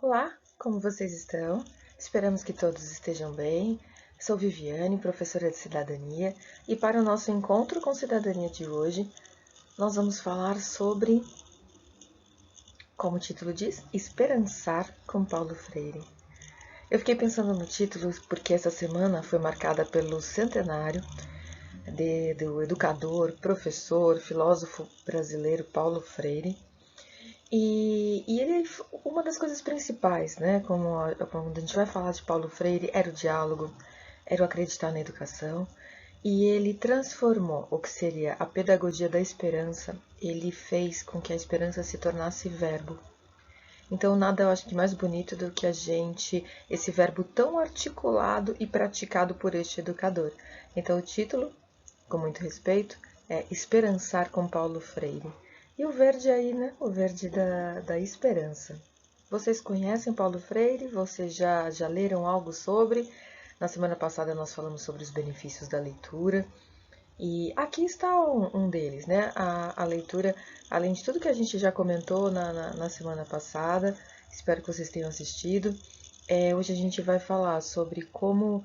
Olá, como vocês estão? Esperamos que todos estejam bem. Sou Viviane, professora de cidadania, e para o nosso encontro com cidadania de hoje, nós vamos falar sobre, como o título diz, Esperançar com Paulo Freire. Eu fiquei pensando no título porque essa semana foi marcada pelo centenário do educador, professor, filósofo brasileiro Paulo Freire. E ele, uma das coisas principais, né, quando a gente vai falar de Paulo Freire, era o diálogo, era o acreditar na educação, e ele transformou o que seria a pedagogia da esperança, ele fez com que a esperança se tornasse verbo. Então, nada eu acho que mais bonito do que esse verbo tão articulado e praticado por este educador. Então, o título, com muito respeito, é Esperançar com Paulo Freire. E o verde aí, né? O verde da esperança. Vocês conhecem Paulo Freire? Vocês já leram algo sobre? Na semana passada nós falamos sobre os benefícios da leitura. E aqui está um deles, né? A leitura, além de tudo que a gente já comentou na semana passada, espero que vocês tenham assistido. Hoje a gente vai falar sobre como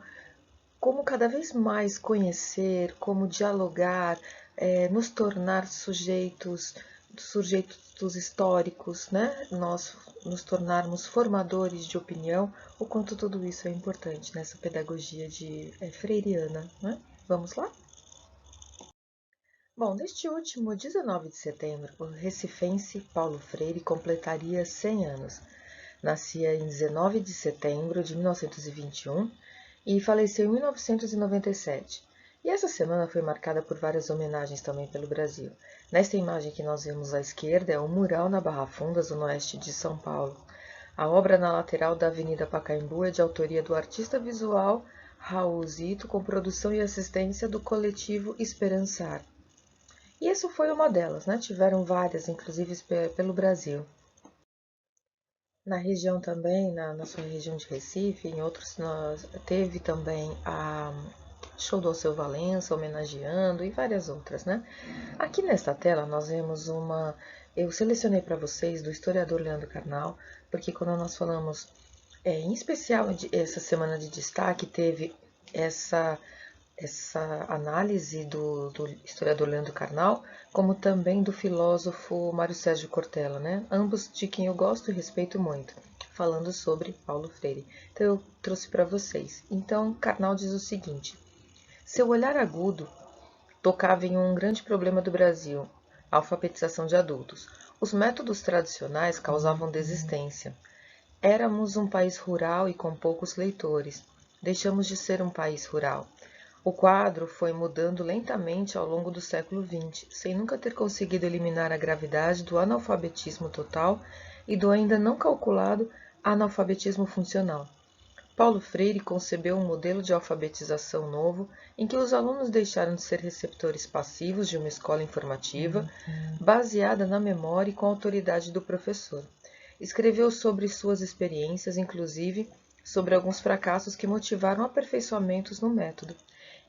cada vez mais conhecer, como dialogar, nos tornar sujeitos históricos, né? Nós nos tornarmos formadores de opinião, o quanto tudo isso é importante nessa pedagogia freiriana, né? Vamos lá? Bom, neste último 19 de setembro, o recifense Paulo Freire completaria 100 anos. Nascia em 19 de setembro de 1921 e faleceu em 1997. E essa semana foi marcada por várias homenagens também pelo Brasil. Nesta imagem que nós vemos à esquerda é um mural na Barra Funda, zona oeste de São Paulo. A obra na lateral da Avenida Pacaembu é de autoria do artista visual Raul Zito, com produção e assistência do coletivo Esperançar. E isso foi uma delas, né? Tiveram várias, inclusive pelo Brasil. Na região também, na sua região de Recife, em outros, teve também a show do Alceu Valença, homenageando e várias outras, né? Aqui nesta tela nós vemos eu selecionei para vocês do historiador Leandro Carnal, porque quando nós falamos, em especial essa semana de destaque, teve essa análise do historiador Leandro Carnal, como também do filósofo Mário Sérgio Cortella, né? Ambos de quem eu gosto e respeito muito, falando sobre Paulo Freire. Então eu trouxe para vocês. Então, Carnal diz o seguinte: seu olhar agudo tocava em um grande problema do Brasil, a alfabetização de adultos. Os métodos tradicionais causavam desistência. Éramos um país rural e com poucos leitores. Deixamos de ser um país rural. O quadro foi mudando lentamente ao longo do século XX, sem nunca ter conseguido eliminar a gravidade do analfabetismo total e do ainda não calculado analfabetismo funcional. Paulo Freire concebeu um modelo de alfabetização novo em que os alunos deixaram de ser receptores passivos de uma escola informativa, baseada na memória e com a autoridade do professor. Escreveu sobre suas experiências, inclusive sobre alguns fracassos que motivaram aperfeiçoamentos no método.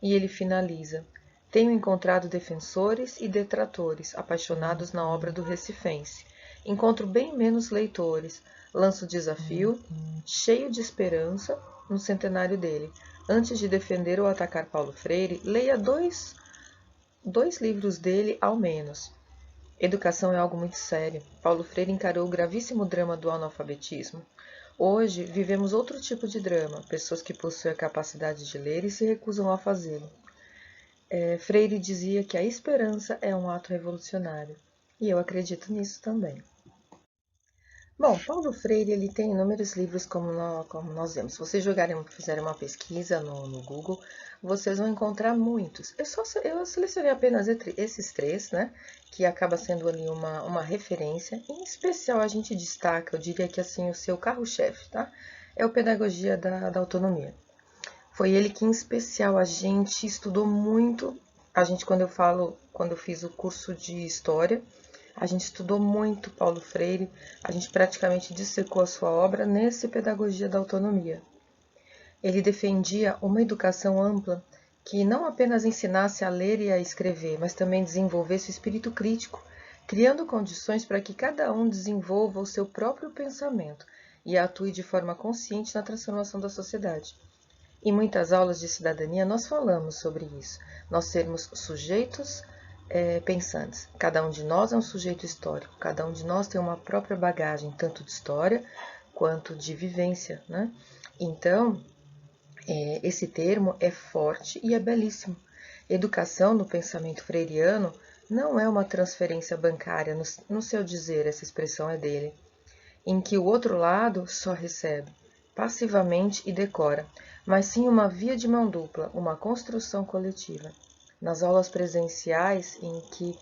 E ele finaliza: tenho encontrado defensores e detratores apaixonados na obra do recifense. Encontro bem menos leitores. Lanço o desafio, cheio de esperança, no centenário dele. Antes de defender ou atacar Paulo Freire, leia dois livros dele ao menos. Educação é algo muito sério. Paulo Freire encarou o gravíssimo drama do analfabetismo. Hoje, vivemos outro tipo de drama, pessoas que possuem a capacidade de ler e se recusam a fazê-lo. Freire dizia que a esperança é um ato revolucionário, e eu acredito nisso também. Bom, Paulo Freire ele tem inúmeros livros como nós vemos. Se vocês fizerem uma pesquisa no Google, vocês vão encontrar muitos. Eu selecionei apenas esses três, né? Que acaba sendo ali uma referência. Em especial, a gente destaca, eu diria que assim, o seu carro-chefe, tá? É o Pedagogia da Autonomia. Foi ele que, em especial, a gente estudou muito. Quando eu fiz o curso de História, a gente estudou muito Paulo Freire, a gente praticamente dissecou a sua obra nesse Pedagogia da Autonomia. Ele defendia uma educação ampla que não apenas ensinasse a ler e a escrever, mas também desenvolvesse o espírito crítico, criando condições para que cada um desenvolva o seu próprio pensamento. e atue de forma consciente na transformação da sociedade. Em muitas aulas de cidadania nós falamos sobre isso, nós sermos sujeitos pensantes. Cada um de nós é um sujeito histórico, cada um de nós tem uma própria bagagem, tanto de história quanto de vivência, né? Então, esse termo é forte e é belíssimo. Educação, no pensamento freiriano, não é uma transferência bancária, no seu dizer, essa expressão é dele, em que o outro lado só recebe, passivamente e decora, mas sim uma via de mão dupla, uma construção coletiva. Nas aulas presenciais, em que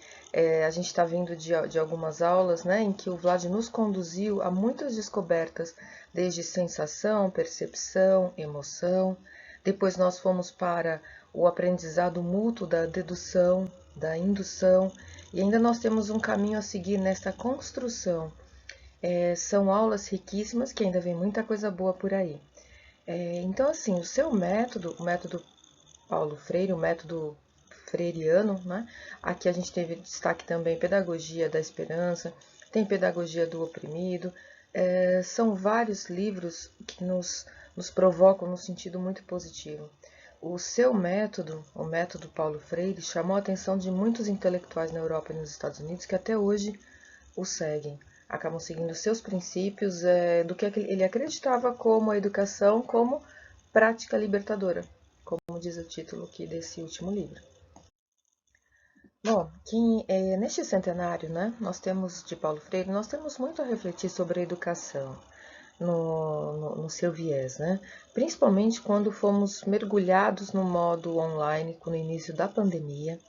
a gente está vindo de algumas aulas, né, em que o Vlad nos conduziu a muitas descobertas, desde sensação, percepção, emoção. Depois nós fomos para o aprendizado mútuo da dedução, da indução, e ainda nós temos um caminho a seguir nesta construção. São aulas riquíssimas, que ainda vem muita coisa boa por aí. Então, assim, o seu método, o método Paulo Freire, o método freiriano, né? Aqui a gente teve destaque também pedagogia da esperança, tem pedagogia do oprimido, são vários livros que nos provocam no sentido muito positivo. O seu método, o método Paulo Freire, chamou a atenção de muitos intelectuais na Europa e nos Estados Unidos que até hoje o seguem, acabam seguindo seus princípios do que ele acreditava como a educação, como prática libertadora, como diz o título aqui desse último livro. Bom, neste centenário, né, nós temos de Paulo Freire, nós temos muito a refletir sobre a educação no seu viés, né? Principalmente quando fomos mergulhados no modo online no início da pandemia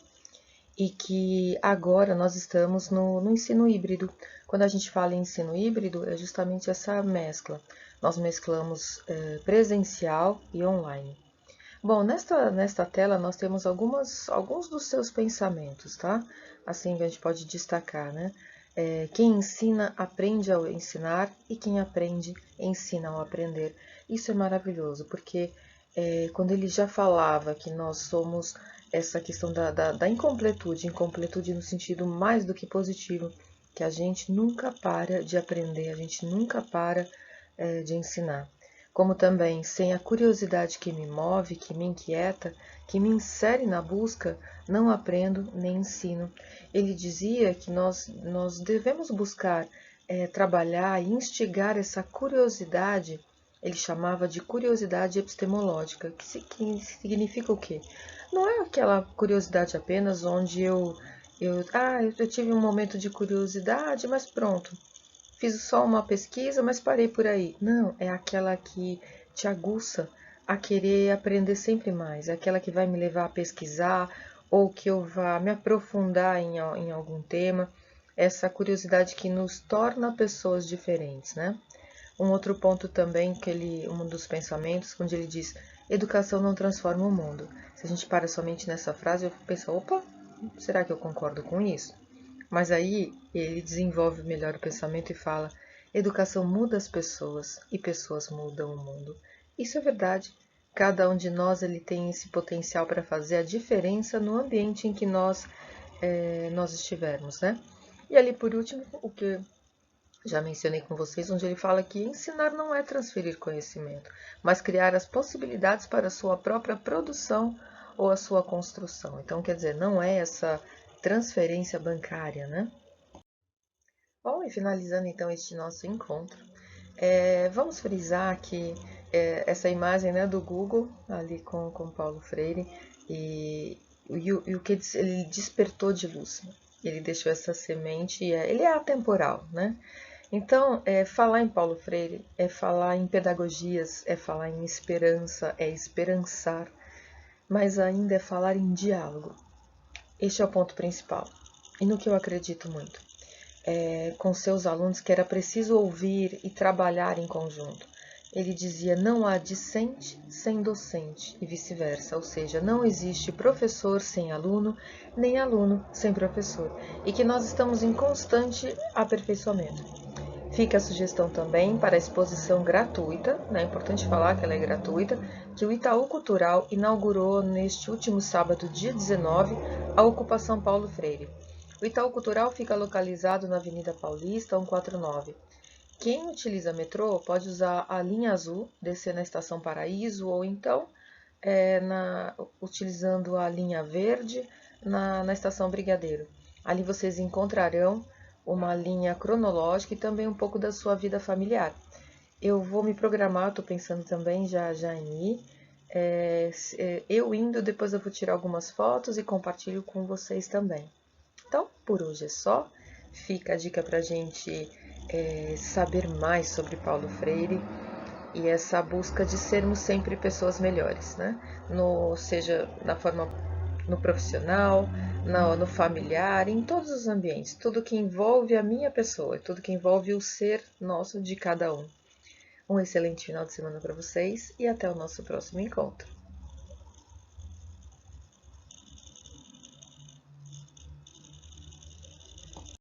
e que agora nós estamos no ensino híbrido. Quando a gente fala em ensino híbrido, é justamente essa mescla. Nós mesclamos presencial e online. Bom, nesta tela nós temos alguns dos seus pensamentos, tá? Assim que a gente pode destacar, né? Quem ensina, aprende ao ensinar, e quem aprende, ensina ao aprender. Isso é maravilhoso, porque quando ele já falava que nós somos essa questão da incompletude no sentido mais do que positivo, que a gente nunca para de aprender, a gente nunca para de ensinar. Como também, sem a curiosidade que me move, que me inquieta, que me insere na busca, não aprendo nem ensino. Ele dizia que nós devemos buscar trabalhar e instigar essa curiosidade, ele chamava de curiosidade epistemológica, que significa o quê? Não é aquela curiosidade apenas onde eu tive um momento de curiosidade, mas pronto, fiz só uma pesquisa, mas parei por aí. Não, é aquela que te aguça a querer aprender sempre mais, é aquela que vai me levar a pesquisar ou que eu vá me aprofundar em algum tema, essa curiosidade que nos torna pessoas diferentes, né? Um outro ponto também, um dos pensamentos, onde ele diz, educação não transforma o mundo. Se a gente para somente nessa frase, eu penso, opa, será que eu concordo com isso? Mas aí ele desenvolve melhor o pensamento e fala, educação muda as pessoas e pessoas mudam o mundo. Isso é verdade. Cada um de nós ele tem esse potencial para fazer a diferença no ambiente em que nós estivermos, né? E ali por último, o que já mencionei com vocês, onde ele fala que ensinar não é transferir conhecimento, mas criar as possibilidades para a sua própria produção ou a sua construção. Então, quer dizer, não é essa transferência bancária, né? Bom, e finalizando então este nosso encontro, vamos frisar que essa imagem, né, do Google, ali com Paulo Freire, e o que ele despertou de luz. Ele deixou essa semente, ele é atemporal, né? Então, falar em Paulo Freire é falar em pedagogias, é falar em esperança, é esperançar, mas ainda é falar em diálogo. Este é o ponto principal, e no que eu acredito muito. Com seus alunos, que era preciso ouvir e trabalhar em conjunto. Ele dizia, não há discente sem docente, e vice-versa, ou seja, não existe professor sem aluno, nem aluno sem professor, e que nós estamos em constante aperfeiçoamento. Fica a sugestão também para a exposição gratuita, é importante falar que ela é gratuita, que o Itaú Cultural inaugurou neste último sábado, dia 19, a Ocupação Paulo Freire. O Itaú Cultural fica localizado na Avenida Paulista, 149. Quem utiliza metrô pode usar a linha azul, descer na Estação Paraíso, ou então utilizando a linha verde na Estação Brigadeiro. Ali vocês encontrarão uma linha cronológica e também um pouco da sua vida familiar. Eu vou me programar, estou pensando também já em ir. Eu indo, depois eu vou tirar algumas fotos e compartilho com vocês também. Então, por hoje é só. Fica a dica para a gente saber mais sobre Paulo Freire e essa busca de sermos sempre pessoas melhores, né? Seja na forma no profissional, no familiar, em todos os ambientes, tudo que envolve a minha pessoa, tudo que envolve o ser nosso de cada um. Um excelente final de semana para vocês e até o nosso próximo encontro.